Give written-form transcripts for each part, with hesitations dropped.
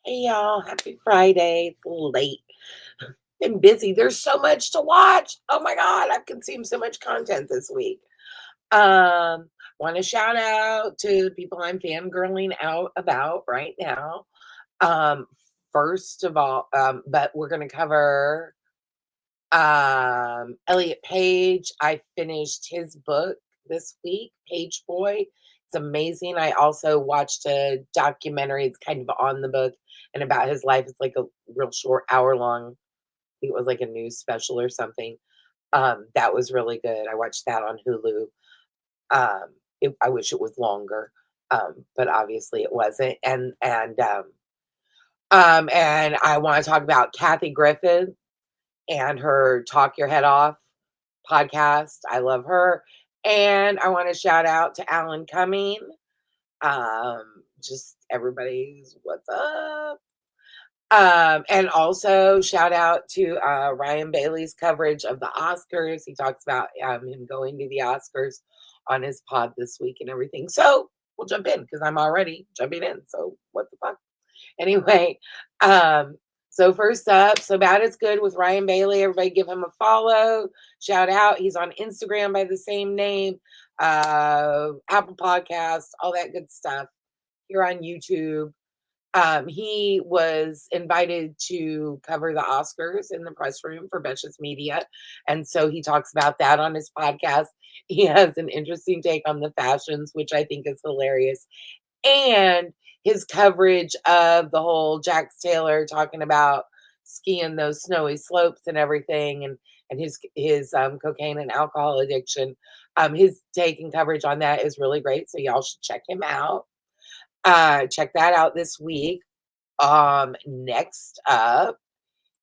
Hey y'all, happy Friday. It's a little late. Been busy. There's so much to watch. Oh my God, I've consumed so much content this week. Want to shout out to the people I'm fangirling out about right now. Um, First of all, but we're gonna cover Elliot Page. I finished his book this week, Page Boy. It's amazing. I also watched a documentary. It's kind of on the book and about his life. It's like a real short, hour long. I think it was like a news special or something. That was really good. I watched that on Hulu. I wish it was longer, but obviously it wasn't. And I want to talk about Kathy Griffin and her Talk Your Head Off podcast. I love her. And I want to shout out to Alan Cumming. Just everybody's what's up. And also shout out to Ryan Bailey's coverage of the Oscars. He talks about him going to the Oscars on his pod this week and everything. So we'll jump in because I'm already jumping in. So what the fuck? Anyway, um, so first up, So Bad It's Good with Ryan Bailey. Everybody give him a follow. Shout out. He's on Instagram by the same name, Apple Podcasts, all that good stuff. Here on YouTube. He was invited to cover the Oscars in the press room for Betches Media. And so he talks about that on his podcast. He has an interesting take on the fashions, which I think is hilarious, and his coverage of the whole Jax Taylor talking about skiing those snowy slopes and everything, and his cocaine and alcohol addiction. His take and coverage on that is really great, so y'all should check him out. Check that out this week. Next up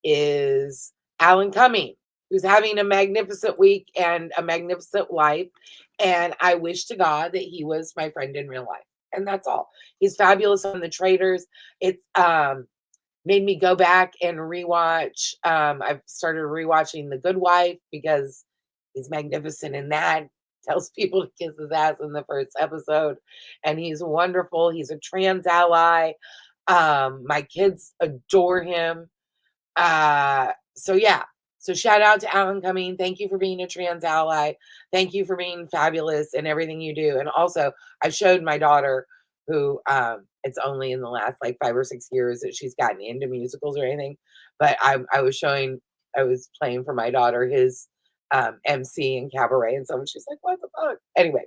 is Alan Cumming, who's having a magnificent week and a magnificent life. And I wish to God that he was my friend in real life. And that's all. He's fabulous on the Traders. It's made me go back and rewatch. I've started rewatching The Good Wife because he's magnificent in that. Tells people to kiss his ass in the first episode. And he's wonderful. He's a trans ally. My kids adore him. So yeah. So shout out to Alan Cumming. Thank you for being a trans ally. Thank you for being fabulous in everything you do. And also, I showed my daughter, who it's only in the last like 5 or 6 years that she's gotten into musicals or anything. But I was playing for my daughter his MC and cabaret and so she's like, what the fuck? Anyway,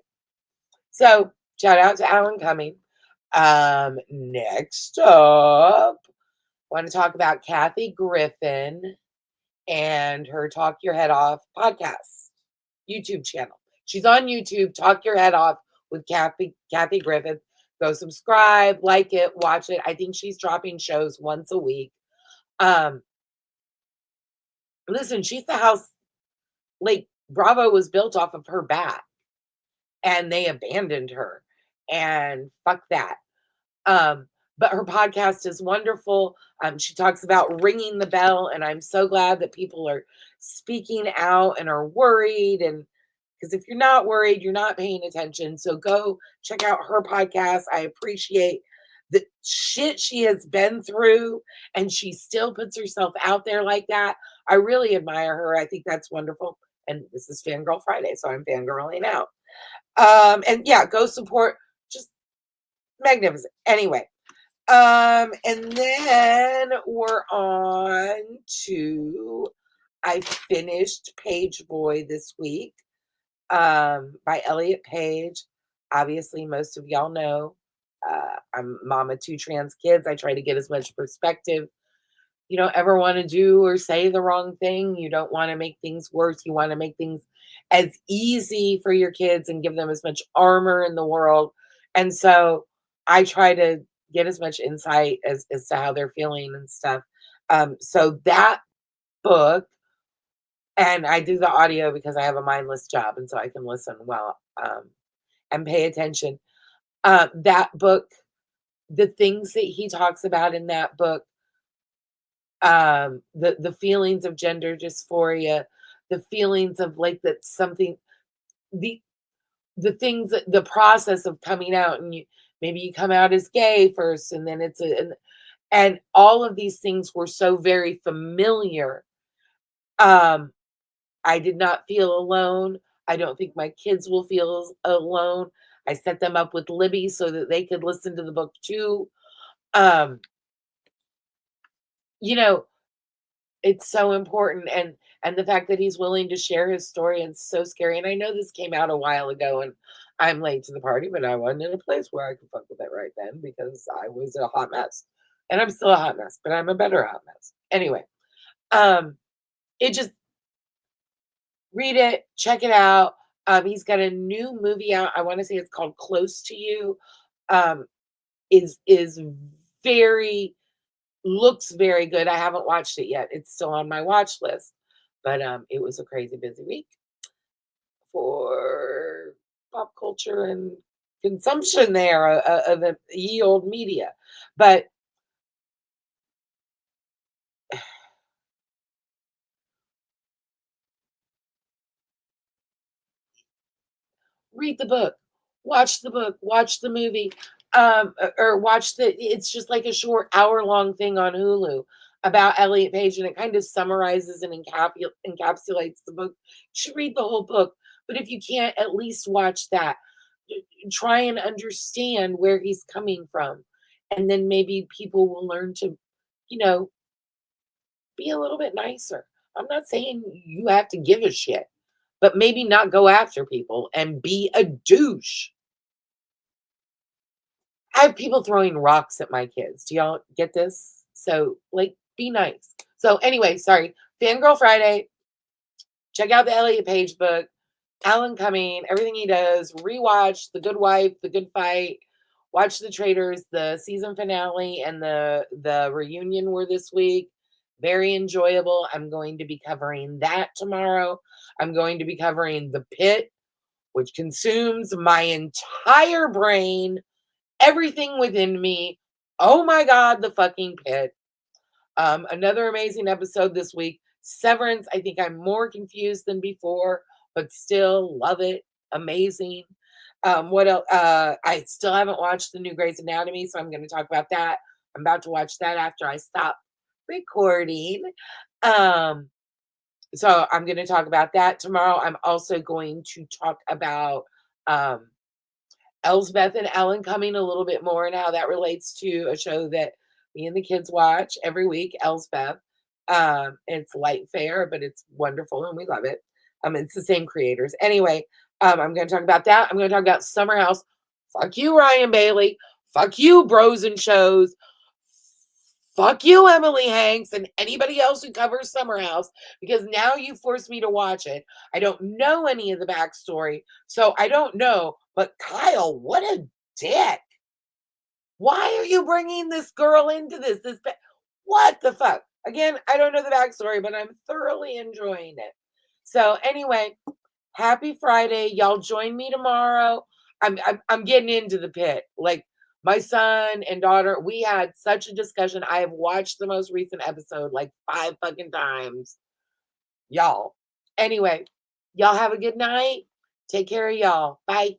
so shout out to Alan Cumming. Next up, want to talk about Kathy Griffin and her Talk Your Head Off podcast YouTube channel. She's on YouTube, Talk Your Head Off with Kathy Griffin. Go subscribe, like it, watch it. I think she's dropping shows once a week. Um, Listen, she's the house. Like Bravo was built off of her back, and they abandoned her. And fuck that. But her podcast is wonderful. She talks about ringing the bell, and I'm so glad that people are speaking out and are worried. And because if you're not worried, you're not paying attention. So go check out her podcast. I appreciate the shit she has been through, and she still puts herself out there like that. I really admire her. I think that's wonderful. And this is Fangirl Friday, so I'm fangirling out. And yeah, go support. Just magnificent. Anyway, and then we're on to I finished Page Boy this week, by Elliot Page. Obviously, most of y'all know I'm mom of two trans kids. I try to get as much perspective. You don't ever want to do or say the wrong thing. You don't want to make things worse. You want to make things as easy for your kids and give them as much armor in the world. And so I try to get as much insight as to how they're feeling and stuff. So that book, and I do the audio because I have a mindless job, and so I can listen well and pay attention. That book, the things that he talks about in that book, the feelings of gender dysphoria, the feelings of like that something, the the things that the process of coming out, and maybe you come out as gay first, and then it's And all of these things were so very familiar. Um, I did not feel alone. I don't think my kids will feel alone. I set them up with Libby so that they could listen to the book too. Um, you know, it's so important, and the fact that he's willing to share his story, and so scary. And I know this came out a while ago, and I'm late to the party, but I wasn't in a place where I could fuck with it right then because I was a hot mess. And I'm still a hot mess, but I'm a better hot mess. Anyway, um, it just read it, check it out. He's got a new movie out. I want to say it's called Close to You. Um, is very looks very good. I haven't watched it yet. It's still on my watch list. But it was a crazy busy week for pop culture and consumption there of the ye old media. But read the book, watch the movie, or watch it's just like a short hour-long thing on Hulu about Elliot Page, and it kind of summarizes and encapsulates the book. You should read the whole book, but if you can't, at least watch that. Try and understand where he's coming from, and then maybe people will learn to, you know, be a little bit nicer. I'm not saying you have to give a shit, but maybe not go after people and be a douche. I have people throwing rocks at my kids. Do y'all get this? So, like, be nice. So, anyway, sorry. Fangirl Friday. Check out the Elliot Page book. Alan Cumming, everything he does. Rewatch The Good Wife, The Good Fight. Watch The Traitors. The season finale and the reunion were this week. Very enjoyable. I'm going to be covering that tomorrow. I'm going to be covering The Pit, which consumes my entire brain, everything within me. Oh my God, The fucking Pit. Another amazing episode this week. Severance. I think I'm more confused than before, but still love it. Amazing. What else? I still haven't watched the new Grey's Anatomy, so I'm going to talk about that. I'm about to watch that after I stop recording. Um, so I'm going to talk about that tomorrow. I'm also going to talk about um, Elsbeth and Ellen Coming a little bit more and how that relates to a show that me and the kids watch every week, Elsbeth. It's light fare, but it's wonderful and we love it. It's the same creators. Anyway, I'm going to talk about that. I'm going to talk about Summer House. Fuck you, Ryan Bailey. Fuck you, Bros and Shows. Fuck you, Emily Hanks, and anybody else who covers Summer House, because now you forced me to watch it. I don't know any of the backstory, so I don't know. But Kyle, what a dick! Why are you bringing this girl into this? What the fuck? Again, I don't know the backstory, but I'm thoroughly enjoying it. So anyway, happy Friday. Y'all join me tomorrow. I'm getting into the pit. Like my son and daughter, we had such a discussion. I have watched the most recent episode like 5 fucking times. Y'all. Anyway, y'all have a good night. Take care of y'all. Bye.